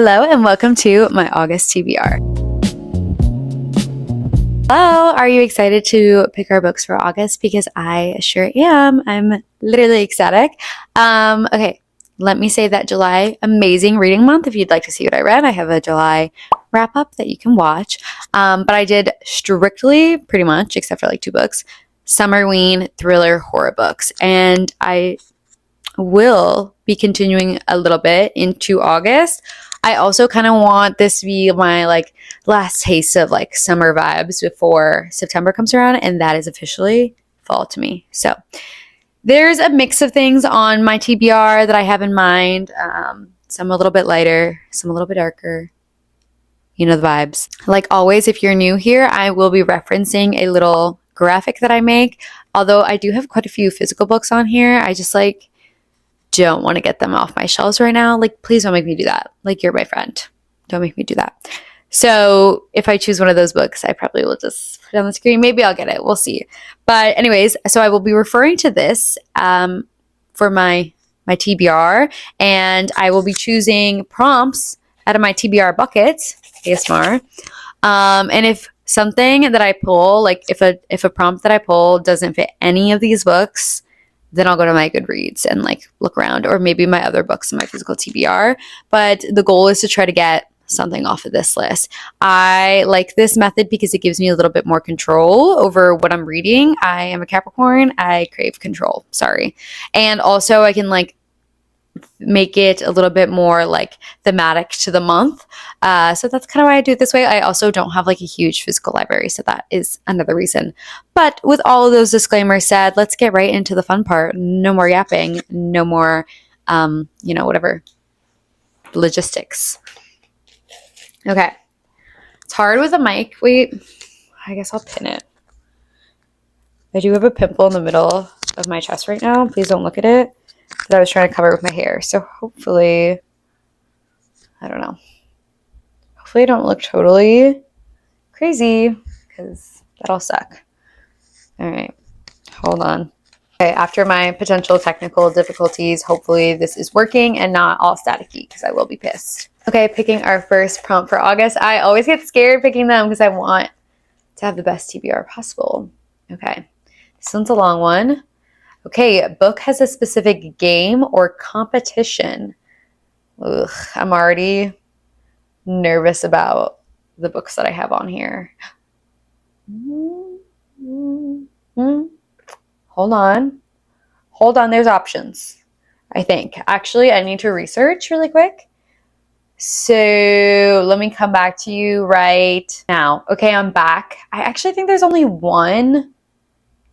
Hello and welcome to my August TBR. Hello, are you excited to pick our books for August? Because I sure am. I'm literally ecstatic. Okay, let me say that July, amazing reading month. If you'd like to see what I read, I have a July wrap up that you can watch. But I did strictly, pretty much, except for like 2 books, Summerween thriller horror books. And I will be continuing a little bit into August. I also kind of want this to be my last taste of summer vibes before September comes around, and that is officially fall to me. So there's a mix of things on my TBR that I have in mind. Some a little bit lighter, some a little bit darker. You know the vibes. Like always, if you're new here, I will be referencing a little graphic that I make. Although I do have quite a few physical books on here, I just don't want to get them off my shelves right now. Please don't make me do that. You're my friend. Don't make me do that. So if I choose one of those books, I probably will just put it on the screen. Maybe I'll get it. We'll see. But anyways, so I will be referring to this for my TBR, and I will be choosing prompts out of my TBR bucket, ASMR. And if something that I pull, if a prompt that I pull doesn't fit any of these books, then I'll go to my Goodreads and look around, or maybe my other books in my physical TBR. But the goal is to try to get something off of this list. I like this method because it gives me a little bit more control over what I'm reading. I am a Capricorn. I crave control. Sorry. And also I can make it a little bit more thematic to the month. So that's kind of why I do it this way. I also don't have a huge physical library, so that is another reason. But with all of those disclaimers said, let's get right into the fun part. No more yapping, no more, whatever logistics. Okay. It's hard with a mic. Wait, I guess I'll pin it. I do have a pimple in the middle of my chest right now. Please don't look at it. That I was trying to cover with my hair. So hopefully, I don't know. Hopefully I don't look totally crazy, because that'll suck. All right, hold on. Okay, after my potential technical difficulties, hopefully this is working and not all staticky, because I will be pissed. Okay, picking our first prompt for August. I always get scared picking them because I want to have the best TBR possible. Okay, this one's a long one. Okay, a book has a specific game or competition. Ugh, I'm already nervous about the books that I have on here. Hold on. There's options, I think. Actually, I need to research really quick. So let me come back to you right now. Okay, I'm back. I actually think there's only one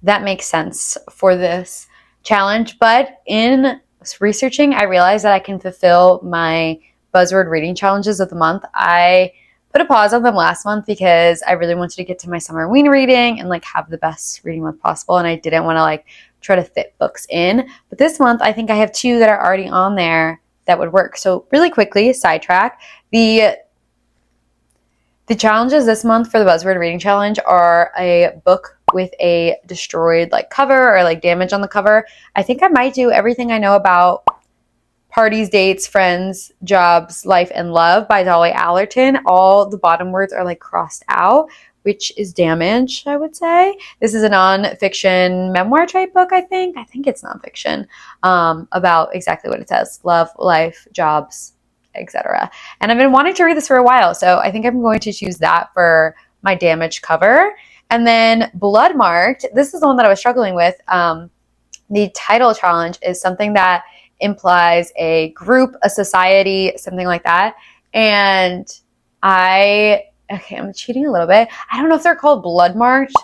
that makes sense for this challenge, but in researching, I realized that I can fulfill my buzzword reading challenges of the month. I put a pause on them last month because I really wanted to get to my Summerween reading and have the best reading month possible, and I didn't want to try to fit books in. But this month, I think I have 2 that are already on there that would work. So really quickly, sidetrack. The challenges this month for the buzzword reading challenge are a book with a destroyed cover or damage on the cover. I think I might do Everything I Know About Parties, Dates, Friends, Jobs, Life, and Love by Dolly Allerton. All the bottom words are crossed out, which is damage, I would say. This is a nonfiction memoir type book, I think. I think it's nonfiction, about exactly what it says: love, life, jobs, etc. And I've been wanting to read this for a while, so I think I'm going to choose that for my damage cover. And then Blood Marked, this is the one that I was struggling with. The title challenge is something that implies a group, a society, something like that. And I'm cheating a little bit. I don't know if they're called Blood Marked,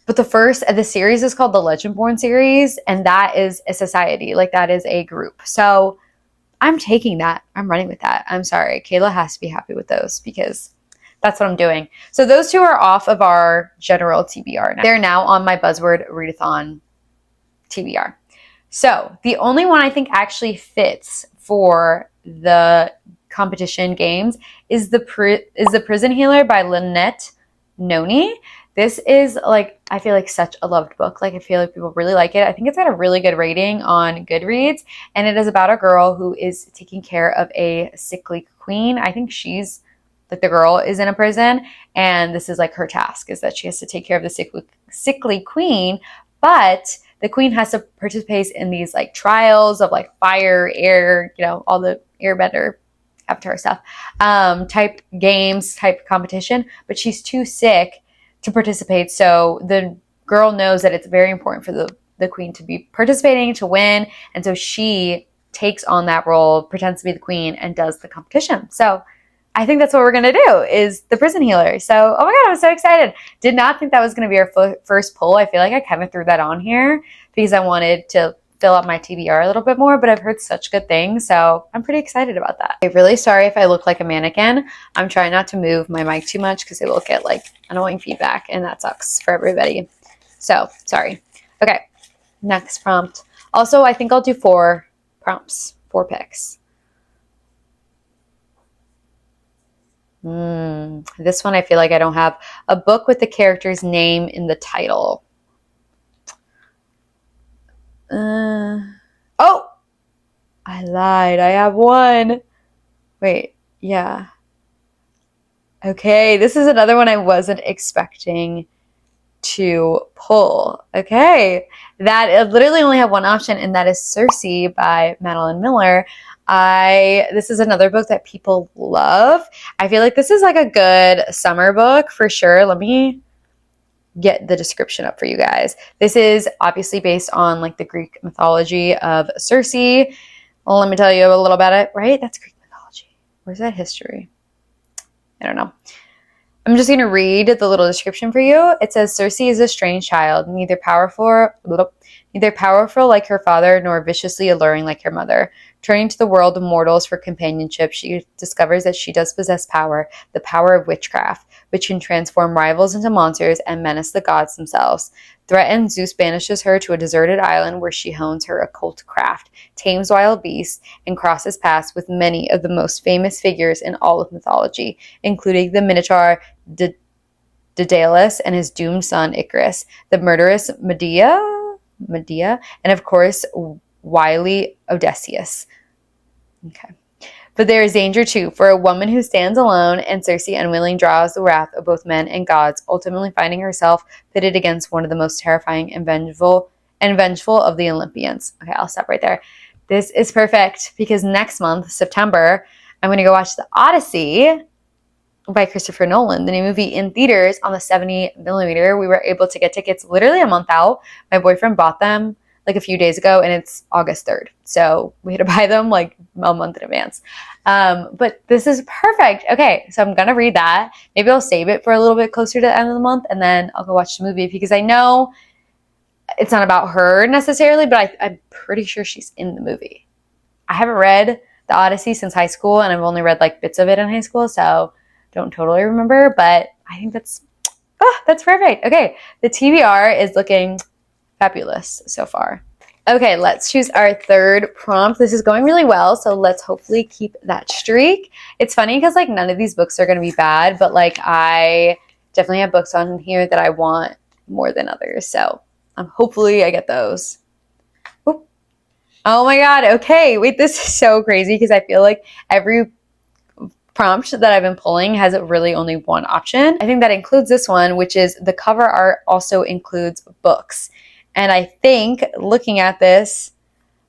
but the series is called the Legendborn series, and that is a society. That is a group. So I'm taking that. I'm running with that. I'm sorry. Kayla has to be happy with those because that's what I'm doing. So those 2 are off of our general TBR now. They're now on my buzzword readathon TBR. So the only one I think actually fits for the competition games is the Prison Healer by Lynette Noni. This is like, I feel like such a loved book. Like I feel like people really like it. I think it's got a really good rating on Goodreads, and it is about a girl who is taking care of a sickly queen. I think she's like, the girl is in a prison, and this is like her task, is that she has to take care of the sickly queen, but the queen has to participate in these like trials of like fire, air, you know, all the airbender avatar stuff, type games, type competition, but she's too sick to participate. So the girl knows that it's very important for the queen to be participating, to win. And so she takes on that role, pretends to be the queen, and does the competition. So I think that's what we're going to do, is the prison healer. So, oh my God, I'm so excited. Did not think that was going to be our first pull. I feel like I kind of threw that on here because I wanted to fill out my TBR a little bit more, but I've heard such good things, so I'm pretty excited about that. I'm really sorry if I look like a mannequin. I'm trying not to move my mic too much because it will get like annoying feedback, and that sucks for everybody. So, sorry. Okay, next prompt. Also, I think I'll do 4 prompts, 4 picks. This one I feel like I don't have a book with the character's name in the title. Oh, I lied. I have one. Wait, yeah. Okay, this is another one I wasn't expecting to pull. Okay, that I literally only have one option, and that is Circe by Madeline Miller. This is another book that people love. I feel like this is like a good summer book for sure. Let me get the description up for you guys. This is obviously based on like the Greek mythology of Circe. Well, let me tell you a little about it, right? That's Greek mythology. Where's that history? I don't know. I'm just going to read the little description for you. It says, Circe is a strange child, neither powerful like her father, nor viciously alluring like her mother. Turning to the world of mortals for companionship, she discovers that she does possess power, the power of witchcraft, which can transform rivals into monsters and menace the gods themselves. Threatened, Zeus banishes her to a deserted island where she hones her occult craft, tames wild beasts, and crosses paths with many of the most famous figures in all of mythology, including the Minotaur Daedalus and his doomed son Icarus, the murderous Medea, and of course, wily Odysseus. Okay. But there is danger too, for a woman who stands alone, and Circe unwilling draws the wrath of both men and gods, ultimately finding herself pitted against one of the most terrifying and vengeful of the Olympians. Okay, I'll stop right there. This is perfect because next month, September, I'm going to go watch The Odyssey by Christopher Nolan, the new movie, in theaters on the 70 millimeter. We were able to get tickets literally a month out. My boyfriend bought them like a few days ago, and it's August 3rd. So we had to buy them like a month in advance. But this is perfect. Okay, so I'm going to read that. Maybe I'll save it for a little bit closer to the end of the month, and then I'll go watch the movie because I know it's not about her necessarily, but I'm pretty sure she's in the movie. I haven't read The Odyssey since high school, and I've only read like bits of it in high school, so don't totally remember, but I think that's perfect. Okay, the TBR is looking fabulous so far. Okay, let's choose our third prompt. This is going really well, so let's hopefully keep that streak. It's funny because like none of these books are going to be bad, but like I definitely have books on here that I want more than others, so hopefully I get those. Oop. Oh my God, okay, wait, this is so crazy because I feel like every prompt that I've been pulling has really only one option. I think that includes this one, which is the cover art also includes books. And I think looking at this,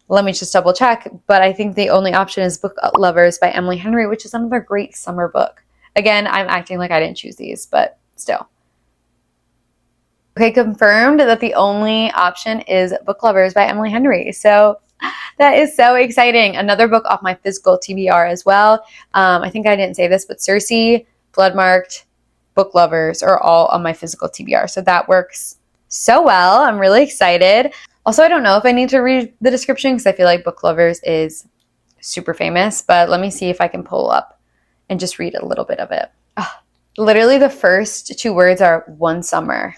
let me just double check, but I think the only option is Book Lovers by Emily Henry, which is another great summer book. Again, I'm acting like I didn't choose these, but still. Okay, confirmed that the only option is Book Lovers by Emily Henry. So that is so exciting. Another book off my physical TBR as well. I think I didn't say this, but Circe, Bloodmarked, Book Lovers are all on my physical TBR. So that works so well. I'm really excited. Also, I don't know if I need to read the description because I feel like Book Lovers is super famous, but let me see if I can pull up and just read a little bit of it. Literally the first 2 words are one summer.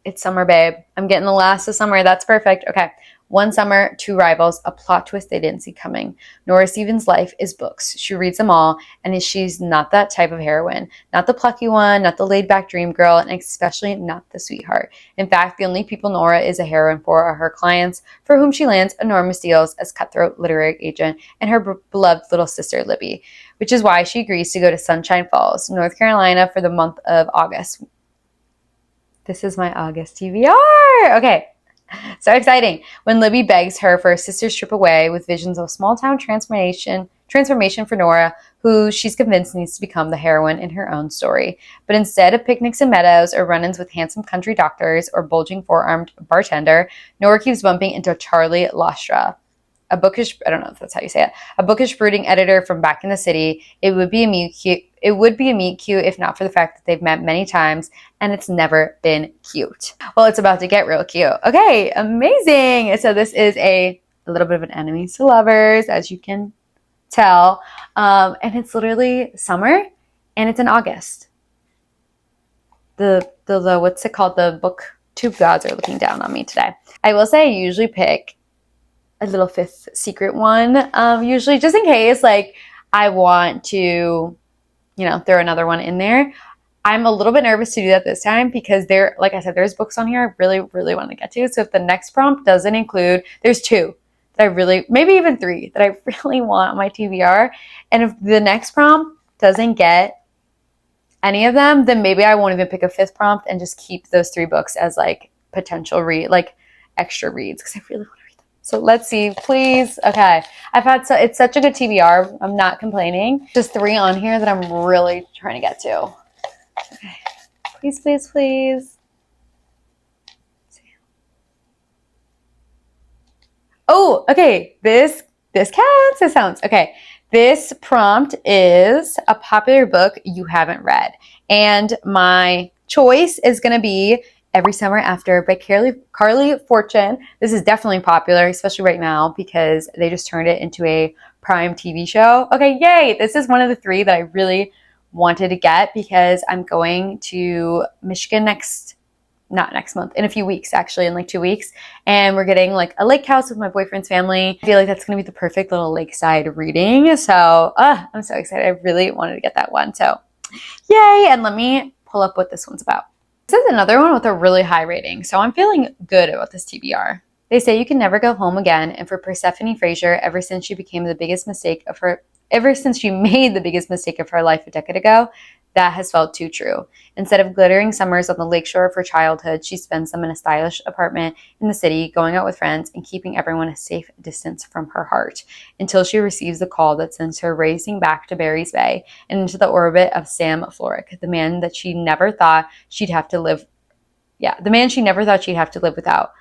It's summer, babe. I'm getting the last of summer. That's perfect. Okay. One summer, two rivals, a plot twist they didn't see coming. Nora Stevens' life is books. She reads them all, and she's not that type of heroine. Not the plucky one, not the laid-back dream girl, and especially not the sweetheart. In fact, the only people Nora is a heroine for are her clients, for whom she lands enormous deals as cutthroat literary agent, and her beloved little sister, Libby, which is why she agrees to go to Sunshine Falls, North Carolina for the month of August. This is my August TBR. Okay. So exciting. When Libby begs her for a sister's trip away with visions of small-town transformation for Nora, who she's convinced needs to become the heroine in her own story. But instead of picnics and meadows or run-ins with handsome country doctors or bulging four-armed bartender, Nora keeps bumping into Charlie Lastra, a bookish, I don't know if that's how you say it, a bookish brooding editor from back in the city. It would be a meet cute if not for the fact that they've met many times and it's never been cute. Well, it's about to get real cute. Okay, amazing. So this is a little bit of an enemies to lovers, as you can tell. And it's literally summer and it's in August. The what's it called? The booktube gods are looking down on me today. I will say I usually pick a little fifth secret one, usually just in case like I want to, throw another one in there. I'm a little bit nervous to do that this time because like I said, there's books on here I really, really want to get to. So if the next prompt doesn't include, there's two that I really, maybe even three that I really want on my TBR. And if the next prompt doesn't get any of them, then maybe I won't even pick a fifth prompt and just keep those three books as like potential extra reads because I really want to read them. So let's see, please. Okay. It's such a good TBR. I'm not complaining. Just three on here that I'm really trying to get to. Okay. Please, please, please. Oh, okay. This counts. This sounds okay. This prompt is a popular book you haven't read. And my choice is going to be Every Summer After by Carly Fortune. This is definitely popular, especially right now because they just turned it into a Prime TV show. Okay, yay! This is one of the three that I really wanted to get because I'm going to Michigan not next month, in a few weeks, actually, in like 2 weeks. And we're getting like a lake house with my boyfriend's family. I feel like that's going to be the perfect little lakeside reading. So I'm so excited. I really wanted to get that one. So yay. And let me pull up what this one's about. This is another one with a really high rating. So I'm feeling good about this TBR. They say you can never go home again. And for Persephone Fraser, ever since she made the biggest mistake of her life a decade ago, that has felt too true. Instead of glittering summers on the lakeshore of her childhood, she spends them in a stylish apartment in the city, going out with friends and keeping everyone a safe distance from her heart, until she receives the call that sends her racing back to Barry's Bay and into the orbit of Sam Florrick, the man that she never thought she'd have to live without.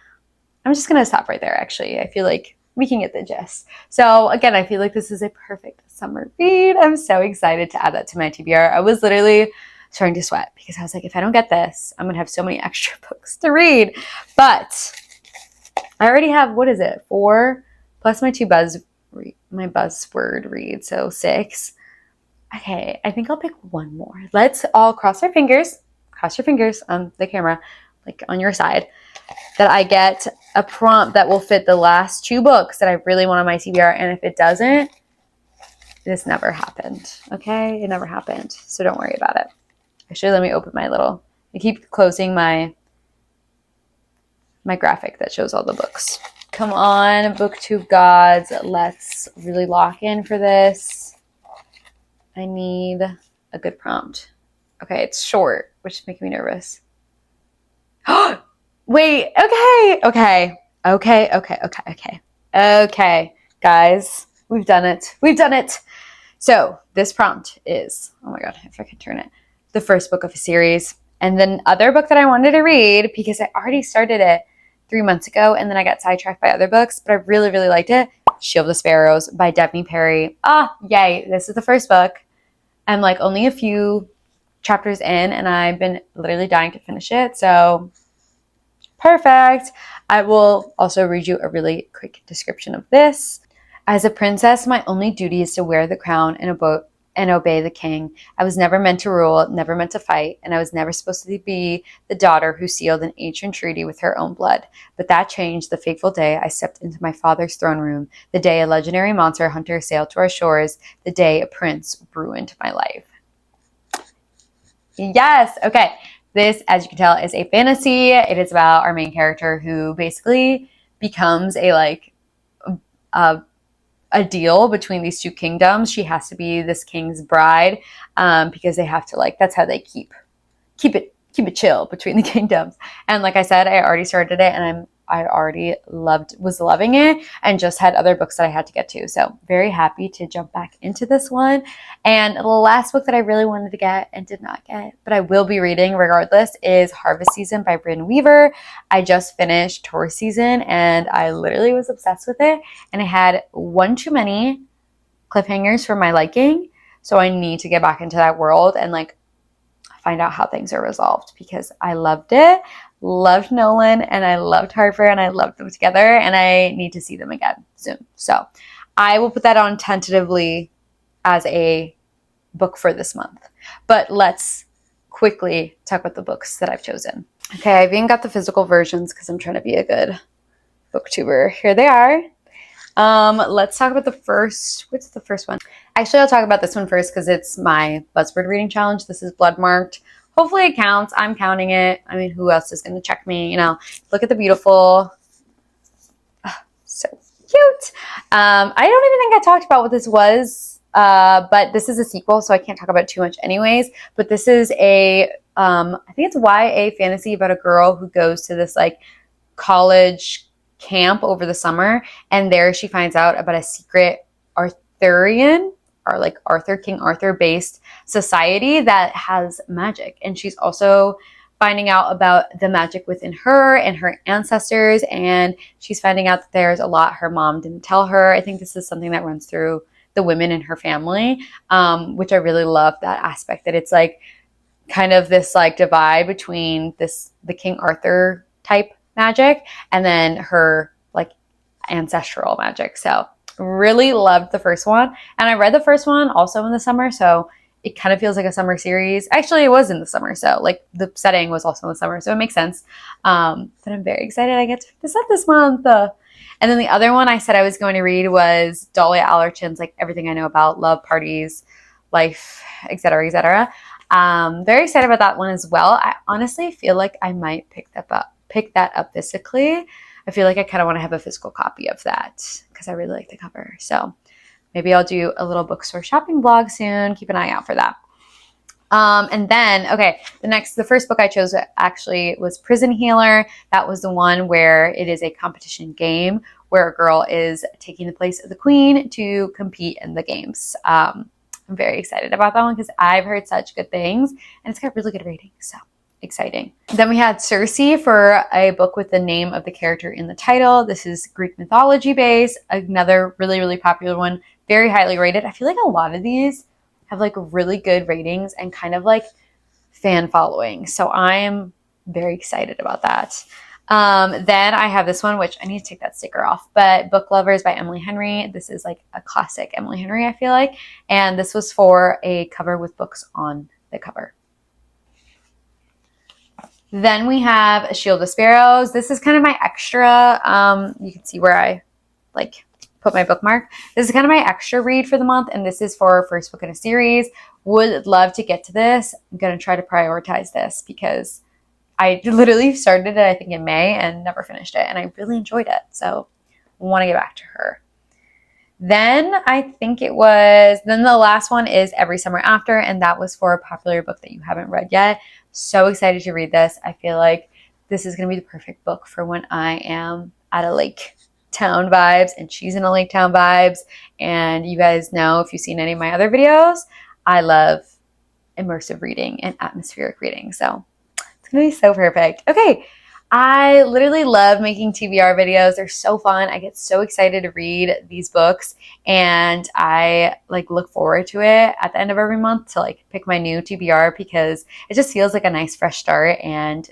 I'm just going to stop right there, actually. I feel like we can get the gist. So again, I feel like this is a perfect summer read. I'm so excited to add that to my TBR. I was literally starting to sweat because I was like, if I don't get this, I'm going to have so many extra books to read. But I already have, 4 plus my my buzzword read. So 6. Okay, I think I'll pick one more. Let's all cross our fingers. Cross your fingers on the camera, like on your side, that I get a prompt that will fit the last 2 books that I really want on my TBR. And if it doesn't, this never happened. Okay? It never happened. So don't worry about it. Actually, let me open I keep closing my graphic that shows all the books. Come on, booktube gods. Let's really lock in for this. I need a good prompt. Okay, it's short, which is making me nervous. Wait, okay, guys, we've done it. So this prompt is, oh my God, if I could turn it, the first book of a series. And then other book that I wanted to read because I already started it 3 months ago and then I got sidetracked by other books, but I really, really liked it. Shield of Sparrows by Devney Perry. Yay, this is the first book. I'm like only a few chapters in and I've been literally dying to finish it. So perfect. I will also read you a really quick description of this. As a princess, my only duty is to wear the crown in a boat and obey the king. I was never meant to rule, never meant to fight, and I was never supposed to be the daughter who sealed an ancient treaty with her own blood. But that changed the fateful day I stepped into my father's throne room, the day a legendary monster hunter sailed to our shores, the day a prince ruined my life. Yes. Okay. This, as you can tell, is a fantasy. It is about our main character who basically becomes a a deal between these two kingdoms. She has to be this king's bride because they have to that's how they keep it chill between the kingdoms. And like I said, I already started it and I already was loving it and just had other books that I had to get to. So very happy to jump back into this one. And the last book that I really wanted to get and did not get, but I will be reading regardless, is Harvest Season by Bryn Weaver. I just finished Taurus Season and I literally was obsessed with it. And I had one too many cliffhangers for my liking. So I need to get back into that world and find out how things are resolved because I loved it, loved Nolan, and I loved Harper, and I loved them together, and I need to see them again soon. So I will put that on tentatively as a book for this month. But let's quickly talk about the books that I've chosen. Okay, I've even got the physical versions because I'm trying to be a good booktuber. Here they are. Let's talk about the first. What's the first one? Actually, I'll talk about this one first because it's my buzzword reading challenge. This is blood marked. Hopefully it counts. I'm counting it. I mean, who else is going to check me? You know, look at the beautiful. Oh, so cute. I don't even think I talked about what this was, but this is a sequel, so I can't talk about it too much anyways. But this is I think it's YA fantasy about a girl who goes to this college camp over the summer, and there she finds out about a secret Arthurian or King Arthur based society that has magic, and she's also finding out about the magic within her and her ancestors, and she's finding out that there's a lot her mom didn't tell her. I think this is something that runs through the women in her family, which I really love that aspect, that it's kind of this divide between the King Arthur type magic and then her ancestral magic. So really loved the first one, and I read the first one also in the summer, so it kind of feels like a summer series. Actually, it was in the summer, so the setting was also in the summer, so it makes sense. But I'm very excited I get to pick this up this month. And then the other one I said I was going to read was Dahlia Allerton's Everything I Know About Love, Parties, Life, etc., etc. Very excited about that one as well. I honestly feel like I might pick that up physically. I feel like I kind of want to have a physical copy of that because I really like the cover. So maybe I'll do a little bookstore shopping vlog soon. Keep an eye out for that. And then, okay, the first book I chose actually was Prison Healer. That was the one where it is a competition game where a girl is taking the place of the queen to compete in the games. I'm very excited about that one because I've heard such good things, and it's got really good ratings. So exciting. Then we had Circe for a book with the name of the character in the title. This is Greek mythology based, another really, really popular one, very highly rated. I feel like a lot of these have really good ratings and kind of fan following. So I am very excited about that. Then I have this one, which I need to take that sticker off, but Book Lovers by Emily Henry. This is a classic Emily Henry, I feel like. And this was for a cover with books on the cover. Then we have A Shield of Sparrows. This is kind of my extra, you can see where I put my bookmark. This is kind of my extra read for the month, and this is for first book in a series. Would love to get to this. I'm going to try to prioritize this because I literally started it, I think, in May and never finished it, and I really enjoyed it. So I want to get back to her. Then I think then the last one is Every Summer After, and that was for a popular book that you haven't read yet. So excited to read this. I feel like this is going to be the perfect book for when I am at a lake town vibes and she's in a lake town vibes. And you guys know, if you've seen any of my other videos, I love immersive reading and atmospheric reading. So it's going to be so perfect. Okay. I literally love making TBR videos. They're so fun. I get so excited to read these books, and I look forward to it at the end of every month to pick my new TBR because it just feels like a nice fresh start and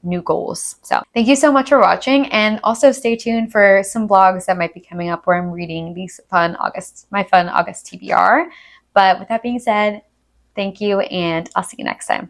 new goals. So thank you so much for watching, and also stay tuned for some vlogs that might be coming up where I'm reading these my fun August TBR. But with that being said, thank you, and I'll see you next time.